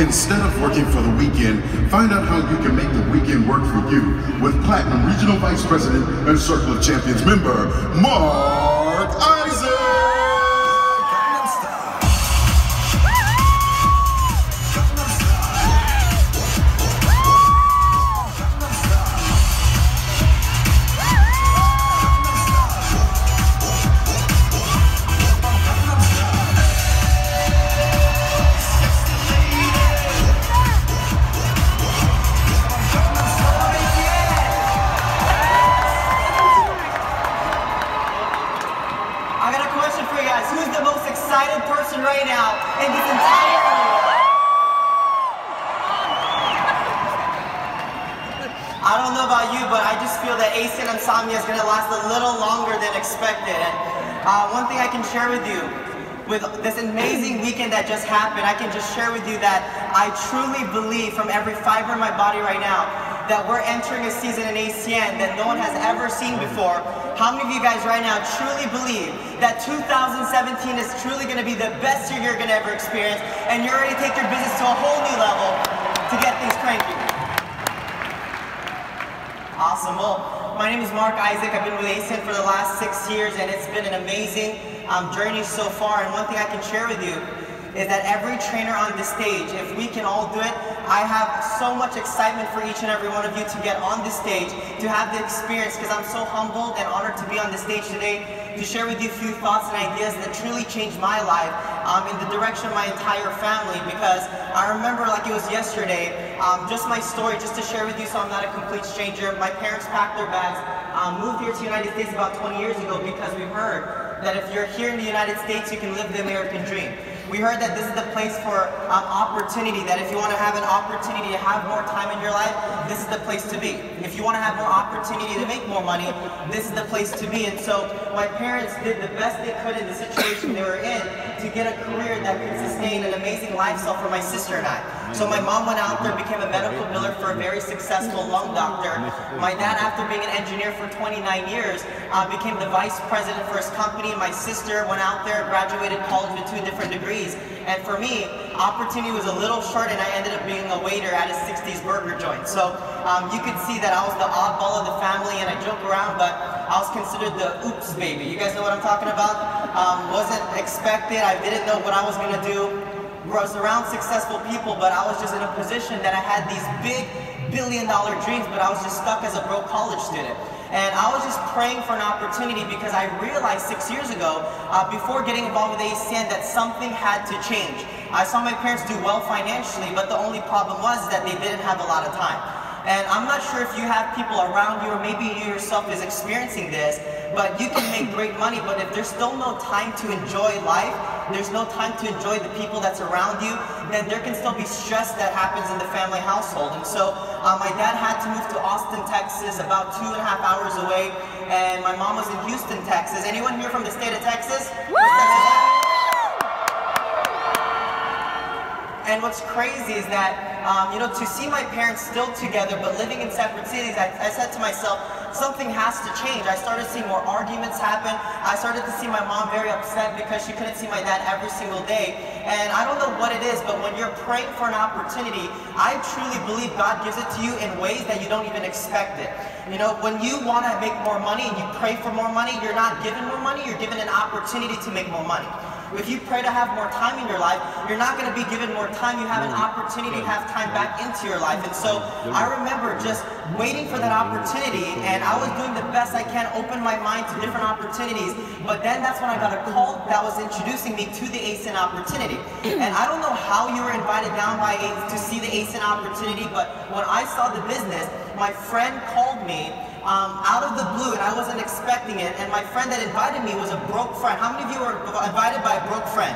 Instead of working for the weekend, find out how you can make the weekend work for you with Platinum Regional Vice President and Circle of Champions member, Mark Isaac! Who's the most excited person right now in this entire room? I don't know about you, but I just feel that ACN Insomnia is going to last a little longer than expected. And one thing I can share with you, with this amazing weekend that just happened, I can just share with you that I truly believe from every fiber in my body right now that we're entering a season in ACN that no one has ever seen before. How many of you guys right now truly believe that 2017 is truly going to be the best year you're going to ever experience, and you're ready to take your business to a whole new level to get things cranky? Awesome. Well, my name is Mark Isaac. I've been with ACN for the last 6 years, and it's been an amazing journey so far. And one thing I can share with you is that every trainer on this stage, if we can all do it, I have so much excitement for each and every one of you to get on this stage, to have the experience, because I'm so humbled and honored to be on the stage today to share with you a few thoughts and ideas that truly changed my life in the direction of my entire family. Because I remember like it was yesterday, just my story, just to share with you so I'm not a complete stranger. My parents packed their bags, moved here to the United States about 20 years ago because we heard that if you're here in the United States, you can live the American dream. We heard that this is the place for opportunity, that if you want to have an opportunity to have more time in your life, this is the place to be. If you want to have more opportunity to make more money, this is the place to be. And so my parents did the best they could in the situation they were in to get a career that could sustain an amazing lifestyle for my sister and I. So my mom went out there, became a medical biller for a very successful lung doctor. My dad, after being an engineer for 29 years, became the vice president for his company. My sister went out there, graduated college with 2 different degrees. And for me, opportunity was a little short, and I ended up being a waiter at a 60s burger joint. So you could see that I was the oddball of the family, and I joke around, but I was considered the oops baby. You guys know what I'm talking about? Wasn't expected. I didn't know what I was going to do. I was around successful people, but I was just in a position that I had these big billion-dollar dreams, but I was just stuck as a broke college student. And I was just praying for an opportunity because I realized 6 years ago, before getting involved with ACN, that something had to change. I saw my parents do well financially, but the only problem was that they didn't have a lot of time. And I'm not sure if you have people around you, or maybe you yourself is experiencing this, but you can make great money, but if there's still no time to enjoy life, there's no time to enjoy the people that's around you, then there can still be stress that happens in the family household. And so my dad had to move to Austin, Texas, about 2.5 hours away, and my mom was in Houston, Texas. Anyone here from the state of Texas? And what's crazy is that, you know, to see my parents still together but living in separate cities, I said to myself, something has to change. I started seeing more arguments happen. I started to see my mom very upset because she couldn't see my dad every single day. And I don't know what it is, but when you're praying for an opportunity, I truly believe God gives it to you in ways that you don't even expect it. You know, when you want to make more money and you pray for more money, you're not given more money, you're given an opportunity to make more money. If you pray to have more time in your life, you're not going to be given more time. You have an opportunity to have time back into your life. And so I remember just waiting for that opportunity, and I was doing the best I can, open my mind to different opportunities. But then that's when I got a call that was introducing me to the ACN opportunity. And I don't know how you were invited down by to see the ACN opportunity, but when I saw the business, my friend called me out of the blue, and I wasn't expecting it, and my friend that invited me was a broke friend. How many of you were invited by a broke friend?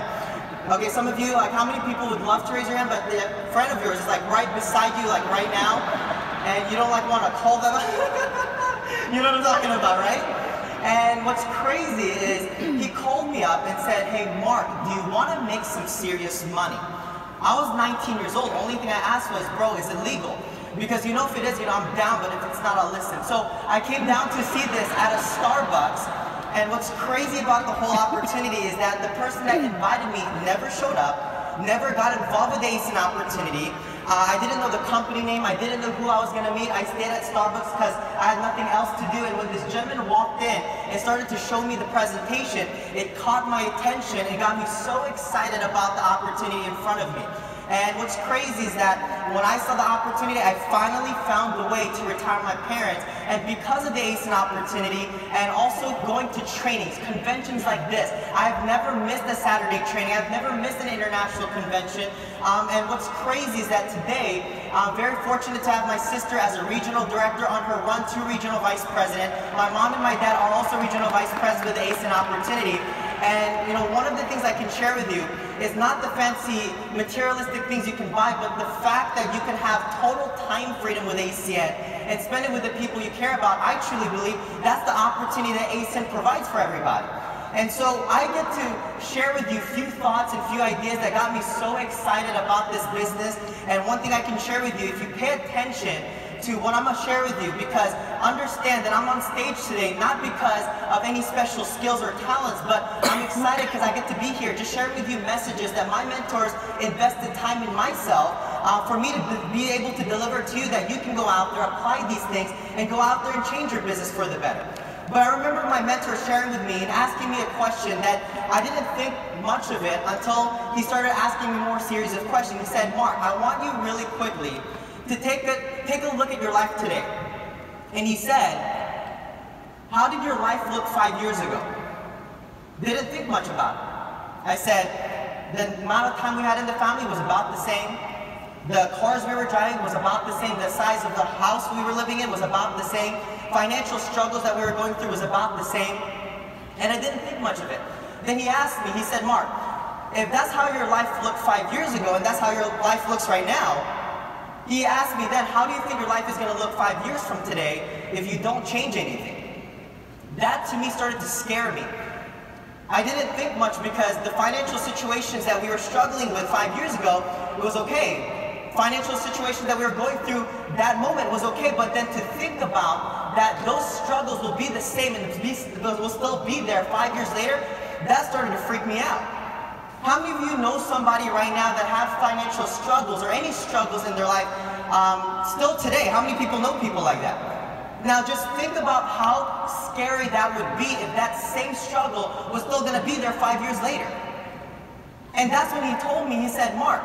Okay, some of you, like, how many people would love to raise your hand, but the friend of yours is like right beside you, like right now, and you don't like want to call them? You know what I'm talking about, right? And what's crazy is he called me up and said, hey Mark, do you want to make some serious money? I was 19 years old. The only thing I asked was, bro, is it legal? Because you know, if it is, you know, I'm down, but if it's not, I'll listen. So I came down to see this at a Starbucks, and what's crazy about the whole opportunity is that the person that invited me never showed up. never got involved with the ASIN opportunity. I didn't know the company name, I didn't know who I was gonna meet. I stayed at Starbucks because I had nothing else to do, and when this gentleman walked in and started to show me the presentation, it caught my attention and got me so excited about the opportunity in front of me. And what's crazy is that when I saw the opportunity, I finally found the way to retire my parents. And because of the ASIN opportunity and also going to trainings, conventions like this, I've never missed a Saturday training. I've never missed an international convention. And what's crazy is that today, I'm very fortunate to have my sister as a regional director on her run to regional vice president. My mom and my dad are also regional vice president of the ASIN opportunity. And you know, one of the things I can share with you is not the fancy materialistic things you can buy, but the fact that you can have total time freedom with ACN and spend it with the people you care about. I truly believe that's the opportunity that ASIN provides for everybody. And so I get to share with you a few thoughts and few ideas that got me so excited about this business. And one thing I can share with you, if you pay attention to what I'm going to share with you, because understand that I'm on stage today not because of any special skills or talents, but I'm excited because I get to be here just sharing with you messages that my mentors invested time in myself for me to be able to deliver to you, that you can go out there, apply these things, and go out there and change your business for the better. But I remember my mentor sharing with me and asking me a question that I didn't think much of it until he started asking me more series of questions. He said, Mark, I want you really quickly to take a look at your life today. And he said, how did your life look 5 years ago? Didn't think much about it. I said, the amount of time we had in the family was about the same. The cars we were driving was about the same. The size of the house we were living in was about the same. Financial struggles that we were going through was about the same. And I didn't think much of it. Then he asked me, he said, Mark, if that's how your life looked 5 years ago and that's how your life looks right now, he asked me then, how do you think your life is going to look 5 years from today if you don't change anything? That to me started to scare me. I didn't think much because the financial situations that we were struggling with 5 years ago, it was okay. Financial situations that we were going through that moment was okay, but then to think about that those struggles will be the same and will still be there 5 years later, that started to freak me out. How many of you know somebody right now that have financial struggles or any struggles in their life still today? How many people know people like that? Now just think about how scary that would be if that same struggle was still going to be there 5 years later. And that's when he told me, he said, Mark,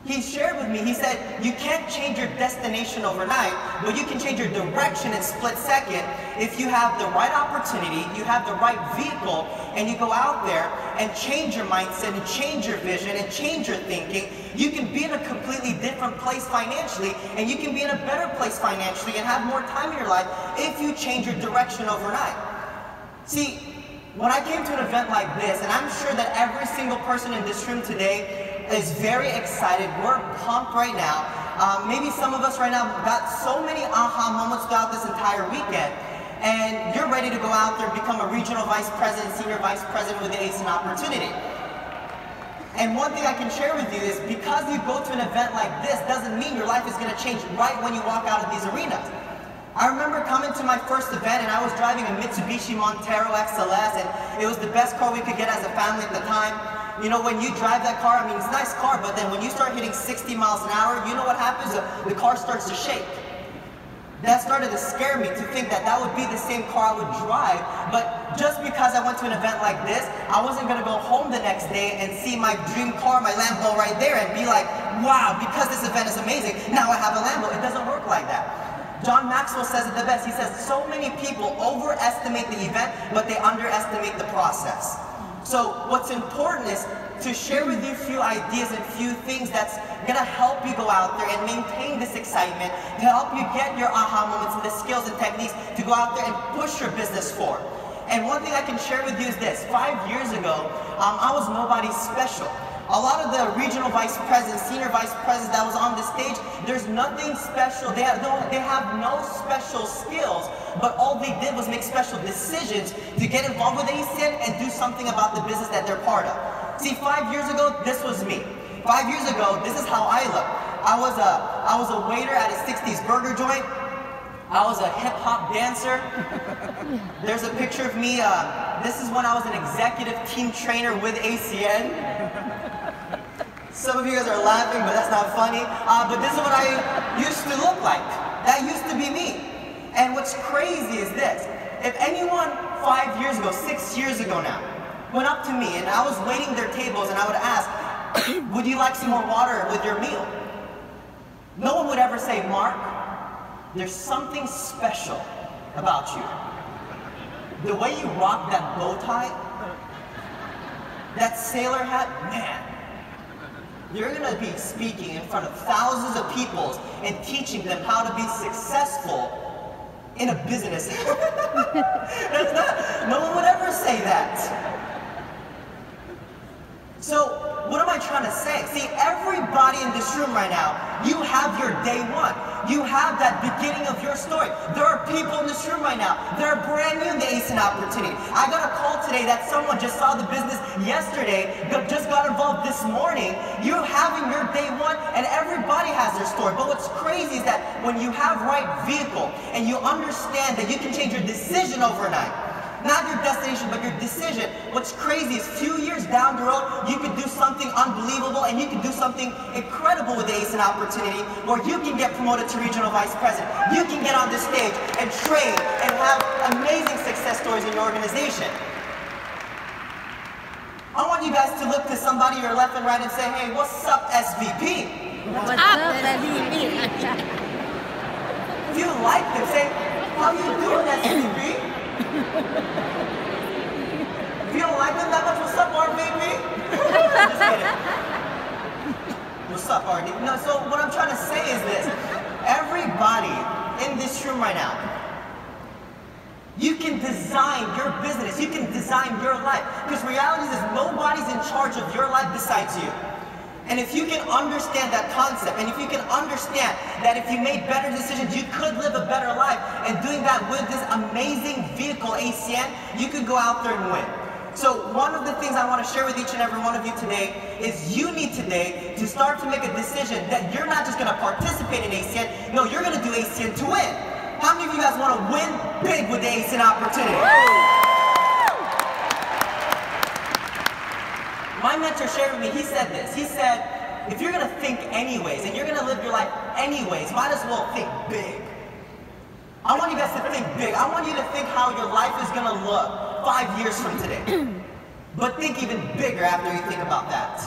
he shared with me, he said, you can't change your destination overnight, but you can change your direction in a split second if you have the right opportunity, you have the right vehicle, and you go out there and change your mindset and change your vision and change your thinking. You can be in a completely different place financially, and you can be in a better place financially and have more time in your life if you change your direction overnight. See, when I came to an event like this, and I'm sure that every single person in this room today is very excited. We're pumped right now. Maybe some of us right now got so many aha moments throughout this entire weekend, and you're ready to go out there and become a regional vice president, senior vice president with the ASIN opportunity. And one thing I can share with you is because you go to an event like this doesn't mean your life is going to change right when you walk out of these arenas. I remember coming to my first event and I was driving a Mitsubishi Montero XLS, and it was the best car we could get as a family at the time. You know, when you drive that car, I mean, it's a nice car, but then when you start hitting 60 miles an hour, you know what happens? The car starts to shake. That started to scare me to think that that would be the same car I would drive, but just because I went to an event like this, I wasn't going to go home the next day and see my dream car, my Lambo right there, and be like, wow, because this event is amazing, now I have a Lambo. It doesn't work like that. John Maxwell says it the best. He says, so many people overestimate the event, but they underestimate the process. So what's important is to share with you a few ideas and few things that's going to help you go out there and maintain this excitement, to help you get your aha moments and the skills and techniques to go out there and push your business forward. And one thing I can share with you is this. 5 years ago, I was nobody special. A lot of the regional vice presidents, senior vice presidents that was on the stage, there's nothing special. They have no special skills, but all they did was make special decisions to get involved with ASIN and do something about the business that they're part of. See, 5 years ago, this was me. 5 years ago, this is how I looked. I was a waiter at a 60s burger joint. I was a hip-hop dancer. There's a picture of me. This is when I was an executive team trainer with ACN. Some of you guys are laughing, but that's not funny. But this is what I used to look like. That used to be me. And what's crazy is this. If anyone 5 years ago, 6 years ago now, went up to me and I was waiting their tables and I would ask, would you like some more water with your meal? No one would ever say, Mark, there's something special about you. The way you rock that bow tie, that sailor hat, man, you're gonna be speaking in front of thousands of people and teaching them how to be successful in a business. No one would ever say that. So, what am I trying to say? See, everybody in this room right now, you have your day one. You have that beginning of your story. There are people in this room right now that are brand new in the ASIN opportunity. I got a call today that someone just saw the business yesterday, just got involved this morning. You're having your day one, and everybody has their story. But what's crazy is that when you have right vehicle, and you understand that you can change your decision overnight, not your destination, but your decision. What's crazy is few years down the road, you could do something unbelievable and you can do something incredible with the ASIN opportunity where you can get promoted to regional vice president. You can get on this stage and train and have amazing success stories in your organization. I want you guys to look to somebody to your left and right and say, hey, what's up, SVP? What's up, SVP? If you like them, say, how you doing, SVP? If you don't like them that much, what's up, RVP? Just kidding. What's up, RD? No, so what I'm trying to say is this. Everybody in this room right now, you can design your business. You can design your life. Because reality is nobody's in charge of your life besides you. And if you can understand that concept, and if you can understand that if you made better decisions, you could live a better life, and doing that with this amazing vehicle, ASIN, you could go out there and win. So one of the things I want to share with each and every one of you today is you need today to start to make a decision that you're not just going to participate in ASIN, no, you're going to do ASIN to win. How many of you guys want to win big with the ASIN opportunity? My mentor shared with me, he said this. He said, if you're going to think anyways, and you're going to live your life anyways, might as well think big. I want you guys to think big. I want you to think how your life is going to look 5 years from today. But think even bigger after you think about that.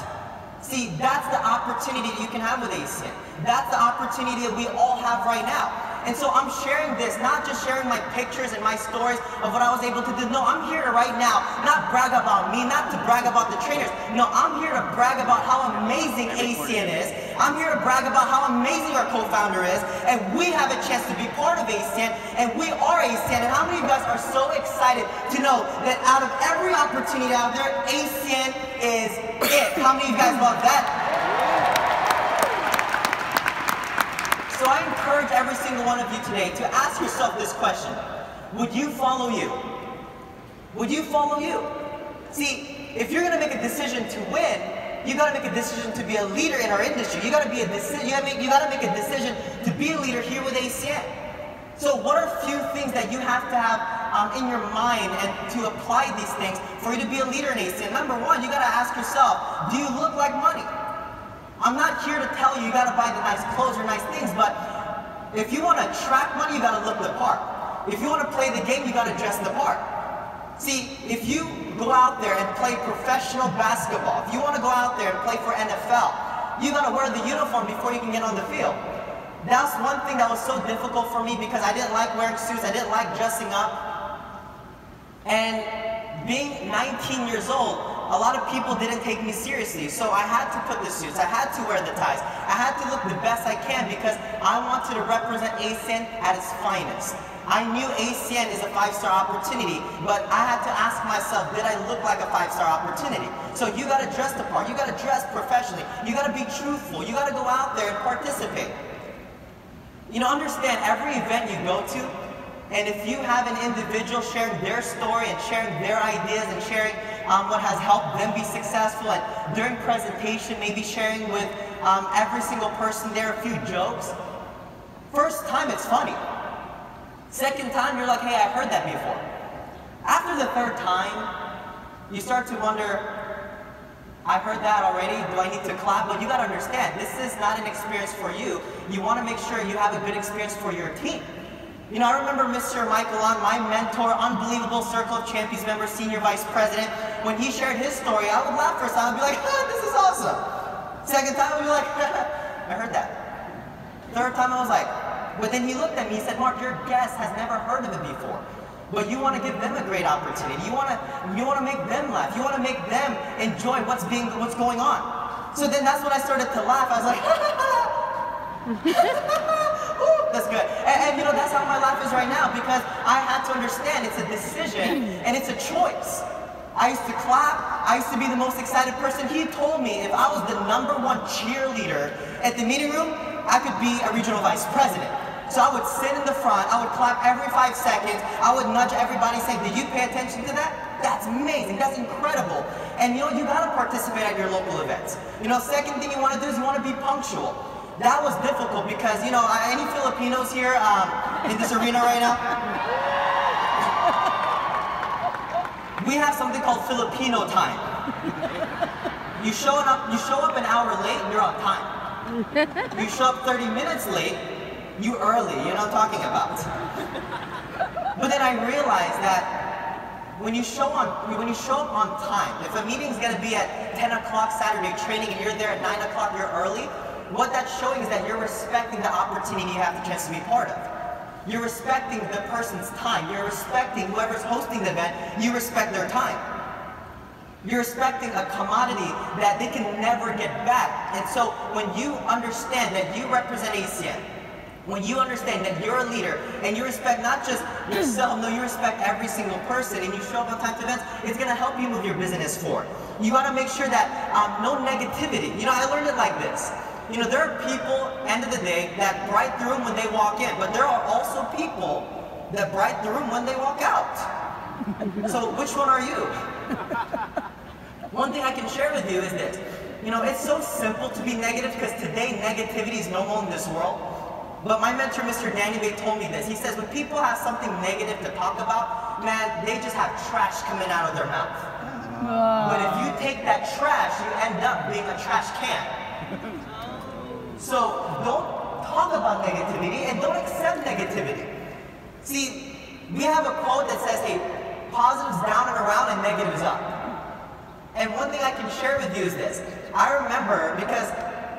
See, that's the opportunity that you can have with ASIN. That's the opportunity that we all have right now. And so I'm sharing this, not just sharing my pictures and my stories of what I was able to do. No, I'm here right now, not brag about me, not to brag about the trainers. No, I'm here to brag about how amazing ASIN is. I'm here to brag about how amazing our co-founder is. And we have a chance to be part of ASIN, and we are ASIN. And how many of you guys are so excited to know that out of every opportunity out there, ASIN is it? How many of you guys love that? So I encourage every single one of you today to ask yourself this question. Would you follow you? Would you follow you? See, if you're going to make a decision to win, you got to make a decision to be a leader in our industry. You got to make a decision to be a leader here with ASIN. So what are a few things that you have to have in your mind and to apply these things for you to be a leader in ASIN? Number one, you got to ask yourself, do you look like money? I'm not here to tell you you gotta buy the nice clothes or nice things, but if you wanna attract money, you gotta look the part. If you wanna play the game, you gotta dress the part. See, if you go out there and play professional basketball, if you wanna go out there and play for NFL, you gotta wear the uniform before you can get on the field. That's one thing that was so difficult for me because I didn't like wearing suits, I didn't like dressing up. And being 19 years old, a lot of people didn't take me seriously, so I had to put the suits, I had to wear the ties, I had to look the best I can because I wanted to represent ASIN at its finest. I knew ASIN is a 5-star opportunity, but I had to ask myself, did I look like a 5-star opportunity? So you gotta dress the part, you gotta dress professionally, you gotta be truthful, you gotta go out there and participate. You know, understand, every event you go to, and if you have an individual sharing their story and sharing their ideas and sharing what has helped them be successful, and during presentation maybe sharing with every single person there a few jokes, first time it's funny. Second time you're like, hey, I've heard that before. After the third time, you start to wonder, I heard that already. Do I need to clap? But you gotta understand, this is not an experience for you. You wanna make sure you have a good experience for your team. You know, I remember Mr. Michael on, my mentor, unbelievable Circle of Champions member, Senior Vice President. When he shared his story, I would laugh first time. I'd be like, this is awesome. Second time, I'd be like, I heard that. Third time, I was like, but then he looked at me, he said, Mark, your guest has never heard of it before. But you want to give them a great opportunity. You want to make them laugh. You want to make them enjoy what's going on. So then that's when I started to laugh. I was like, ooh, that's good. And you know, that's how my life is right now, because I had to understand it's a decision and it's a choice. I used to clap. I used to be the most excited person. He told me if I was the #1 cheerleader at the meeting room, I could be a regional vice president. So I would sit in the front, I would clap every 5 seconds, I would nudge everybody saying, did you pay attention to that? That's amazing, that's incredible. And you know, you gotta participate at your local events. You know, second thing you wanna do is you wanna be punctual. That was difficult because, you know, any Filipinos here in this arena right now? We have something called Filipino time. You show up an hour late, you're on time. You show up 30 minutes late, you early, you know what I'm talking about. But then I realized that when you show up on time, if a meeting's gonna be at 10 o'clock Saturday training and you're there at 9 o'clock, you're early, what that's showing is that you're respecting the opportunity you have the chance to be part of. You're respecting the person's time. You're respecting whoever's hosting the event. You respect their time. You're respecting a commodity that they can never get back. And so when you understand that you represent ACN, when you understand that you're a leader and you respect not just yourself, no, you respect every single person and you show up on time to events, it's gonna help you move your business forward. You gotta make sure that no negativity. You know, I learned it like this. You know, there are people, end of the day, that bright the room when they walk in, but there are also people that bright the room when they walk out. So which one are you? One thing I can share with you is this. You know, it's so simple to be negative because today negativity is normal in this world. But my mentor, Mr. Danny Bay, told me this. He says when people have something negative to talk about, man, they just have trash coming out of their mouth. But if you take that trash, you end up being a trash can. So don't talk about negativity and don't accept negativity. See, we have a quote that says, hey, positive's down and around and negative is up. And one thing I can share with you is this. I remember, because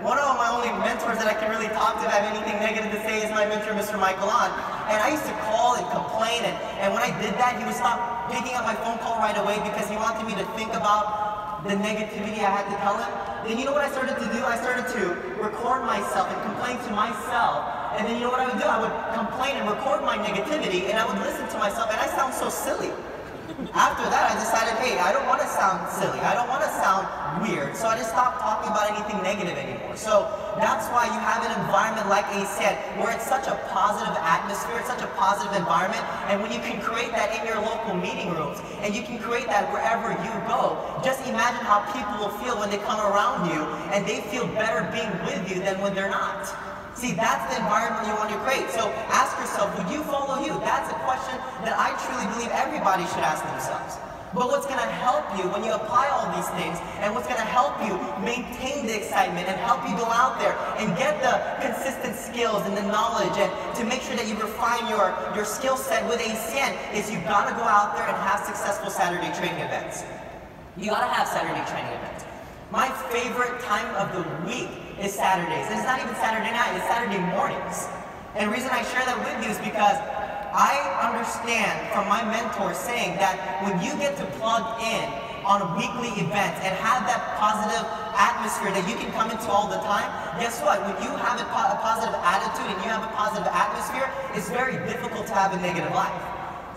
one of my only mentors that I can really talk to if I have anything negative to say is my mentor, Mr. Michael On. And I used to call and complain, and when I did that, he would stop picking up my phone call right away because he wanted me to think about the negativity I had to tell him. Then you know what I started to do? I started to record myself and complain to myself. And then you know what I would do? I would complain and record my negativity, and I would listen to myself, and I sound so silly. After that, I decided, hey, I don't want to sound silly. I don't want to sound weird. So I just stopped talking about anything negative anymore. So that's why you have an environment like ACN where it's such a positive atmosphere, it's such a positive environment. And when you can create that in your local meeting rooms, and you can create that wherever you go, just imagine how people will feel when they come around you and they feel better being with you than when they're not. See, that's the environment you want to create. So ask yourself, would you follow you? That's a question that I truly believe everybody should ask themselves. But what's going to help you when you apply all these things, and what's going to help you maintain the excitement and help you go out there and get the consistent skills and the knowledge and to make sure that you refine your skill set with ACN is you've got to go out there and have successful Saturday training events. You got to have Saturday training events. My favorite time of the week is Saturdays. And it's not even Saturday night, it's Saturday mornings. And the reason I share that with you is because I understand from my mentor saying that when you get to plug in on weekly events and have that positive atmosphere that you can come into all the time, guess what? When you have a positive attitude and you have a positive atmosphere, it's very difficult to have a negative life.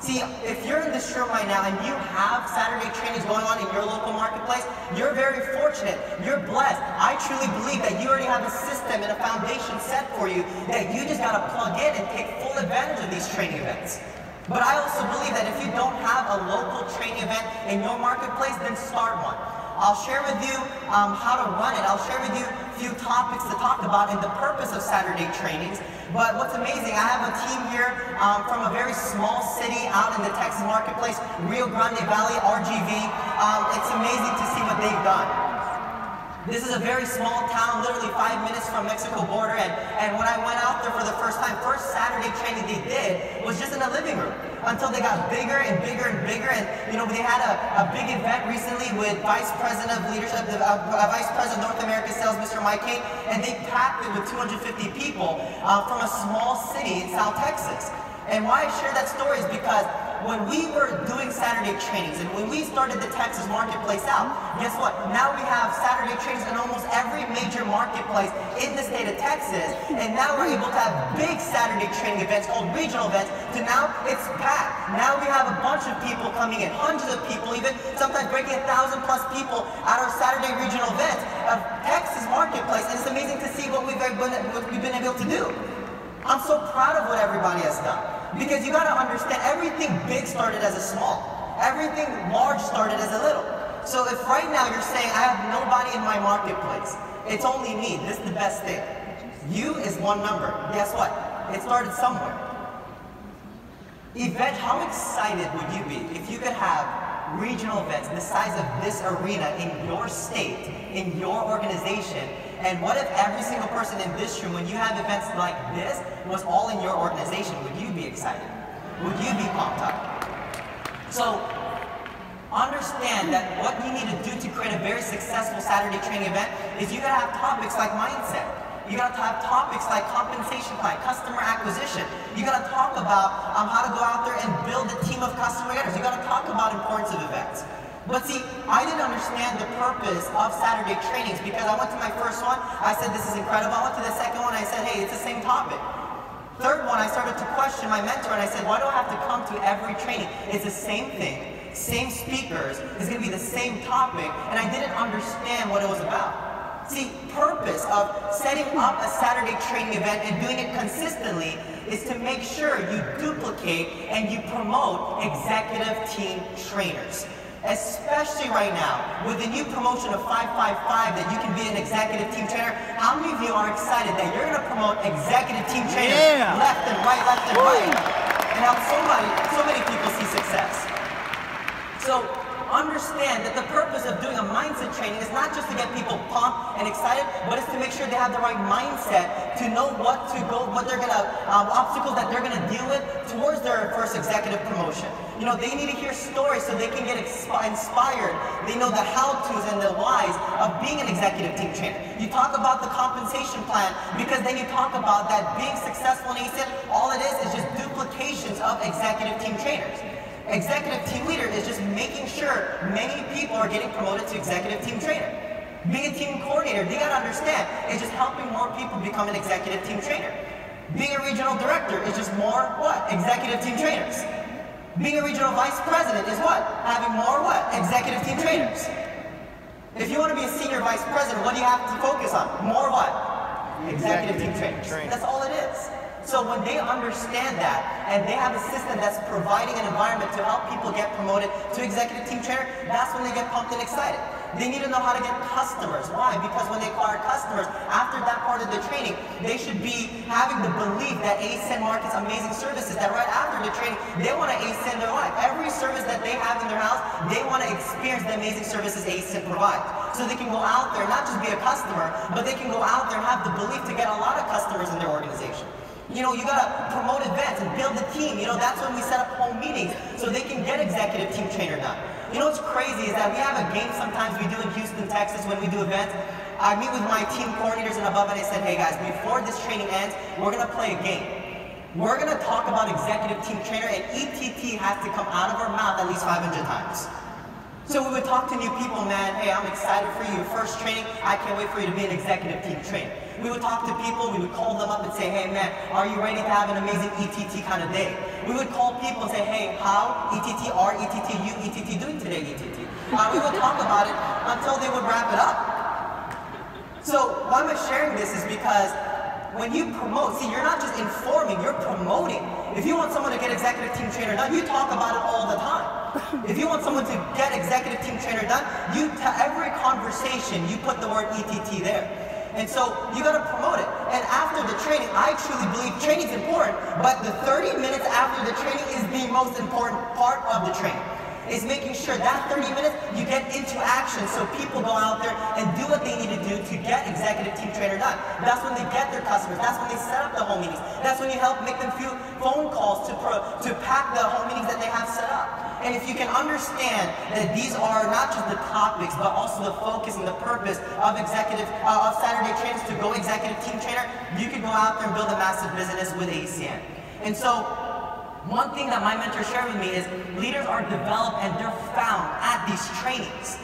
See, if you're in this room right now and you have Saturday trainings going on in your local marketplace, you're very fortunate. You're blessed. I truly believe that you already have a system and a foundation set for you that you just got to plug in and take full advantage of these training events. But I also believe that if you don't have a local training event in your marketplace, then start one. I'll share with you how to run it. I'll share with you a few topics to talk about and the purpose of Saturday trainings. But what's amazing, I have a team here from a very small city out in the Texas marketplace, Rio Grande Valley, RGV. It's amazing to see what they've done. This is a very small town, literally 5 minutes from Mexico border, and when I went out there for the first time, first Saturday training they did was just in a living room until they got bigger and bigger and bigger. And you know, they had a big event recently with Vice President of Leadership, Vice President of North America Sales, Mr. Mike Kane, and they packed it with 250 people from a small city in South Texas. And why I share that story is because when we were doing Saturday trainings and when we started the Texas marketplace out, guess what? Now we have Saturday trainings in almost every major marketplace in the state of Texas, and now we're able to have big Saturday training events called regional events, to now it's packed. Now we have a bunch of people coming in, hundreds of people, even sometimes breaking 1,000+ people at our Saturday regional events of Texas marketplace, and it's amazing to see what we've been able to do. I'm so proud of what everybody has done. Because you gotta understand, everything big started as a small. Everything large started as a little. So if right now you're saying, I have nobody in my marketplace, it's only me, this is the best thing. You is one number. Guess what? It started somewhere. How excited would you be if you could have regional events the size of this arena in your state, in your organization? And what if every single person in this room, when you have events like this, was all in your organization? Would you be excited? Would you be pumped up? So understand that what you need to do to create a very successful Saturday training event is you gotta have topics like mindset. You gotta have topics like compensation plan, customer acquisition. You gotta talk about how to go out there and build a team of customer getters. You gotta talk about importance of events. But see, I didn't understand the purpose of Saturday trainings because I went to my first one, I said this is incredible. I went to the second one, I said, hey, it's the same topic. Third one, I started to question my mentor and I said, why do I have to come to every training? It's the same thing, same speakers, it's gonna be the same topic, and I didn't understand what it was about. See, purpose of setting up a Saturday training event and doing it consistently is to make sure you duplicate and you promote executive team trainers. Especially right now, with the new promotion of 555 that you can be an executive team trainer, how many of you are excited that you're going to promote executive team trainers left and right, and help so many people see success? So understand that the purpose of doing a mindset training is not just to get people pumped and excited, but it's to make sure they have the right mindset to know what they're gonna, obstacles that they're gonna deal with towards their first executive promotion. You know, they need to hear stories so they can get inspired. They know the how-tos and the whys of being an executive team trainer. You talk about the compensation plan because then you talk about that being successful in ASIN, all it is just duplications of executive team trainers. Executive team leader is just making sure many people are getting promoted to executive team trainer. Being a team coordinator, they gotta understand, is just helping more people become an executive team trainer. Being a regional director is just more what? Executive team trainers. Being a regional vice president is what? Having more what? Executive team trainers. If you want to be a senior vice president, what do you have to focus on? More what? Executive team trainers. That's all it is. So when they understand that, and they have a system that's providing an environment to help people get promoted to executive team trainer, that's when they get pumped and excited. They need to know how to get customers. Why? Because when they acquire customers, after that part of the training, they should be having the belief that ASIN markets amazing services, that right after the training, they want to ASIN their life. Every service that they have in their house, they want to experience the amazing services ASIN provides. So they can go out there, not just be a customer, but they can go out there and have the belief to get a lot of customers in their organization. You know, you gotta promote events and build the team. You know, that's when we set up home meetings so they can get executive team trainer done. You know what's crazy is that we have a game sometimes we do in Houston, Texas when we do events. I meet with my team coordinators and above and I said, hey guys, before this training ends, we're gonna play a game. We're gonna talk about executive team trainer and ETT has to come out of our mouth at least 500 times. So we would talk to new people, man, hey, I'm excited for you, first training, I can't wait for you to be an executive team trainer. We would talk to people, we would call them up and say, hey man, are you ready to have an amazing ETT kind of day? We would call people and say, hey, how ETT, are ETT, you ETT doing today, ETT? We would talk about it until they would wrap it up. So why am I sharing this is because when you promote, see, you're not just informing, you're promoting. If you want someone to get executive team trainer done, you talk about it all the time. If you want someone to get executive team trainer done, every conversation, you put the word ETT there. And so you gotta promote it. And after the training, I truly believe training is important, but the 30 minutes after the training is the most important part of the training. is making sure that 30 minutes you get into action so people go out there and do what they need to do to get executive team trainer done. That's when they get their customers. That's when they set up the home meetings. That's when you help make them few phone calls to pack the home meetings that they have set up. And if you can understand that these are not just the topics, but also the focus and the purpose of Saturday trainings to go executive team trainer, you can go out there and build a massive business with ACN. And so, one thing that my mentor shared with me is leaders are developed and they're found at these trainings.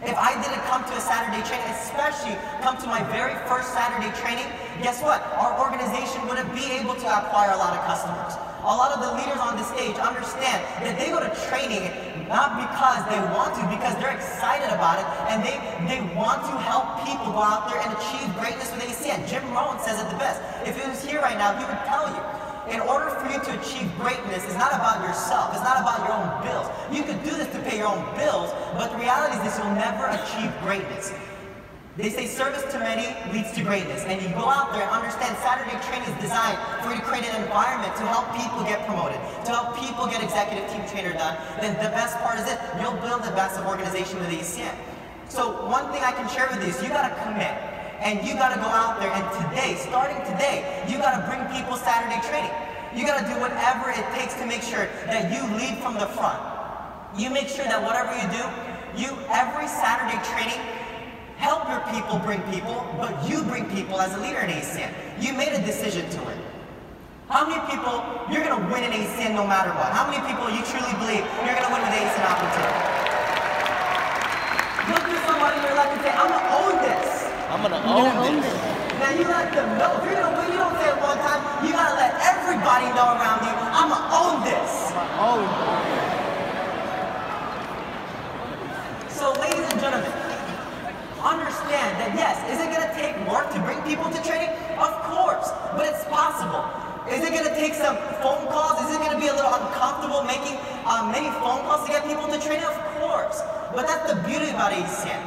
If I didn't come to a Saturday training, especially come to my very first Saturday training, guess what? Our organization wouldn't be able to acquire a lot of customers. A lot of the leaders on the stage understand that they go to training not because they want to, because they're excited about it, and they want to help people go out there and achieve greatness with ACN. Jim Rohn says it the best. If he was here right now, he would tell you, in order for you to achieve greatness, it's not about yourself, it's not about your own bills. You could do this to pay your own bills, but the reality is this, you'll never achieve greatness. They say service to many leads to greatness, and you go out there and understand Saturday training is designed for you to create an environment to help people get promoted, to help people get executive team trainer done. Then the best part is this, you'll build a massive organization with ACN. So one thing I can share with you is you gotta commit, and you gotta go out there, and today, starting today, you gotta bring people Saturday training. You gotta do whatever it takes to make sure that you lead from the front. You make sure that whatever you do, every Saturday training, help your people bring people, but you bring people as a leader in ACN. You made a decision to win. How many people, you're going to win in ACN no matter what? How many people you truly believe you're going to win with ACN opportunity? Look at somebody in your life and say, I'm going to own this. I'm going to own this. Now you let them know. If you're going to win, you don't say it one time. You got to let everybody know around you, I'm going to own this. I'm going to own this. So ladies and gentlemen, understand that yes, is it going to take work to bring people to training? Of course, but it's possible. Is it going to take some phone calls? Is it going to be a little uncomfortable making many phone calls to get people to training? Of course, but that's the beauty about ACN.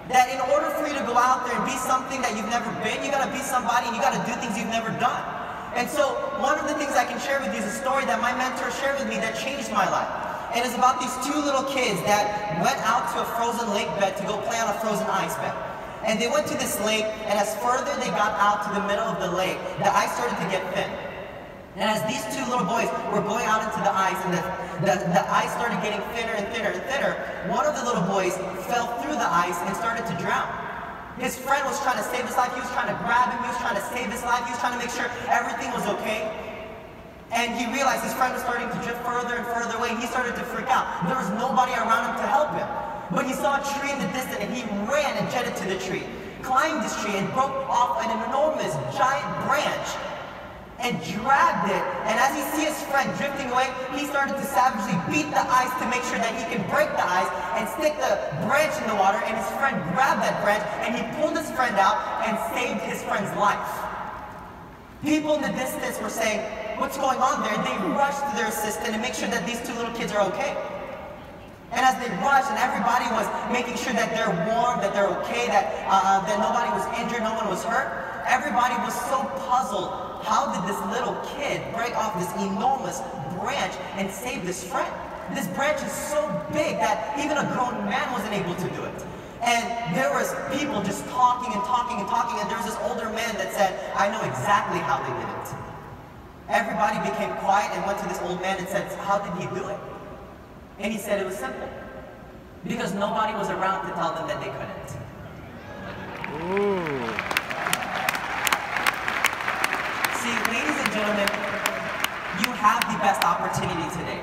That in order for you to go out there and be something that you've never been, you got to be somebody and you got to do things you've never done. And so one of the things I can share with you is a story that my mentor shared with me that changed my life. And it's about these two little kids that went out to a frozen lake bed to go play on a frozen ice bed. And they went to this lake, and as further they got out to the middle of the lake, the ice started to get thin. And as these two little boys were going out into the ice, and the ice started getting thinner and thinner and thinner, one of the little boys fell through the ice and started to drown. His friend was trying to save his life, he was trying to grab him, he was trying to save his life, he was trying to make sure everything was okay. And he realized his friend was starting to drift further and further away, and he started to freak out. There was nobody around him to help him. But he saw a tree in the distance, and he ran and jetted to the tree, climbed this tree, and broke off an enormous, giant branch, and dragged it. And as he sees his friend drifting away, he started to savagely beat the ice to make sure that he can break the ice and stick the branch in the water, and his friend grabbed that branch, and he pulled his friend out and saved his friend's life. People in the distance were saying, what's going on there? And they rushed to their assistant and make sure that these two little kids are okay. And as they rushed and everybody was making sure that they're warm, that they're okay, that nobody was injured, no one was hurt, everybody was so puzzled. How did this little kid break off this enormous branch and save this friend? This branch is so big that even a grown man wasn't able to do it. And there was people just talking and talking and talking, and there was this older man that said, I know exactly how they did it. Everybody became quiet and went to this old man and said, how did he do it? And he said it was simple. Because nobody was around to tell them that they couldn't. Ooh. See, ladies and gentlemen, you have the best opportunity today.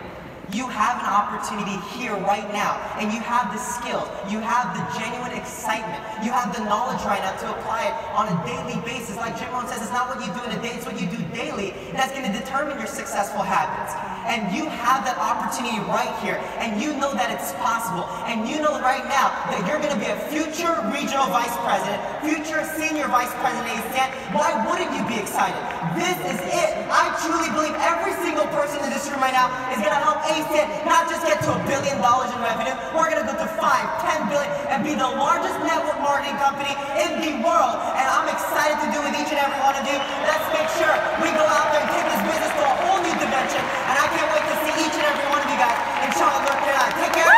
You have an opportunity here right now, and you have the skills, you have the genuine excitement, you have the knowledge right now to apply it on a daily basis. Like Jim Rohn says, it's not what you do in a day, it's what you do daily that's going to determine your successful habits. And you have that opportunity right here, and you know that it's possible, and you know right now that you're going to be a future regional vice president, future senior vice president of ACN. Why wouldn't you be excited? This is it. I truly believe every single person in this room right now is going to help ACN not just get to $1 billion in revenue, we're going to go to 5, 10 billion and be the largest network marketing company in the world. And I'm excited to do with each and every one of you. Let's make sure we go out there and take this business to a whole new dimension. And I can't wait to see each and every one of you guys in Charlotte, North Carolina. Take care.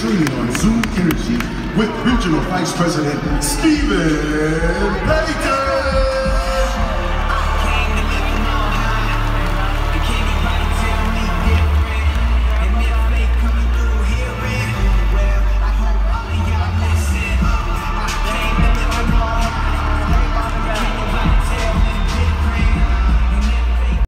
training on Zoom Energy with Regional Vice President Steven